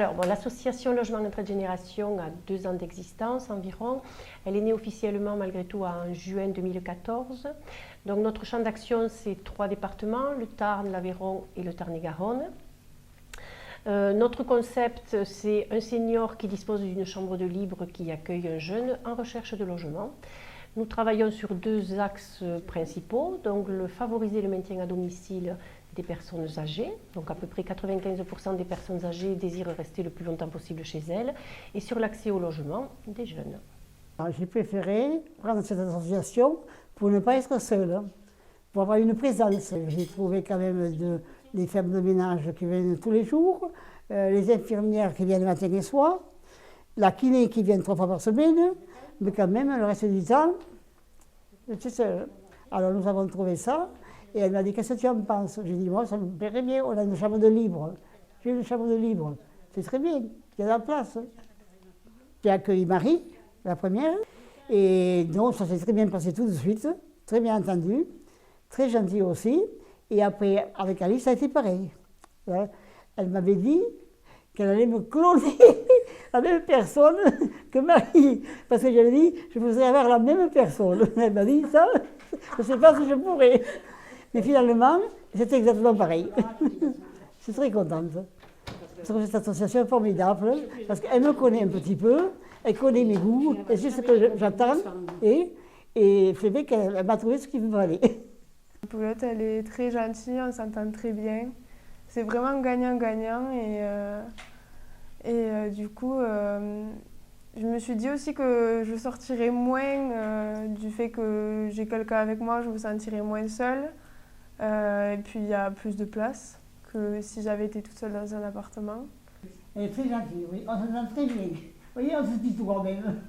Alors, bon, l'association Logement Entraide Génération a 2 ans d'existence environ. Elle est née officiellement, malgré tout, en juin 2014. Donc, notre champ d'action, c'est 3 départements, le Tarn, l'Aveyron et le Tarn-et-Garonne. Notre concept, c'est un senior qui dispose d'une chambre de libre qui accueille un jeune en recherche de logement. Nous travaillons sur 2 axes principaux, donc favoriser le maintien à domicile des personnes âgées, donc à peu près 95% des personnes âgées désirent rester le plus longtemps possible chez elles, et sur l'accès au logement des jeunes. J'ai préféré prendre cette association pour ne pas être seule, pour avoir une présence. J'ai trouvé quand même des femmes de ménage qui viennent tous les jours, les infirmières qui viennent matin et soir, la kiné qui vient 3 fois par semaine, mais quand même le reste du temps, je suis seule. Alors nous avons trouvé ça, et elle m'a dit: qu'est-ce que tu en penses? J'ai dit: moi ça me plairait bien, on a une chambre de libre. J'ai une chambre de libre, c'est très bien, il y a de la place. J'ai accueilli Marie, la première, et donc ça s'est très bien passé tout de suite, très bien entendu, très gentil aussi. Et après, avec Alice, ça a été pareil. Elle m'avait dit qu'elle allait me cloner la même personne que Marie, parce que j'avais dit: je voudrais avoir la même personne. Elle m'a dit ça, je ne sais pas si je pourrais. Mais finalement, c'était exactement pareil. Je suis très contente. Je trouve cette association formidable, parce qu'elle me connaît un petit peu, elle connaît mes goûts, elle sait ce que j'attends, et c'est vrai qu'elle m'a trouvé ce qu'il me fallait. Paulette, elle est très gentille, on s'entend très bien. C'est vraiment gagnant-gagnant, et du coup, je me suis dit aussi que je sortirais moins du fait que j'ai quelqu'un avec moi, je me sentirais moins seule. Et puis il y a plus de place que si j'avais été toute seule dans un appartement. Elle est très gentille, oui, on s'entend très bien. Vous voyez, on se dit tout quand même.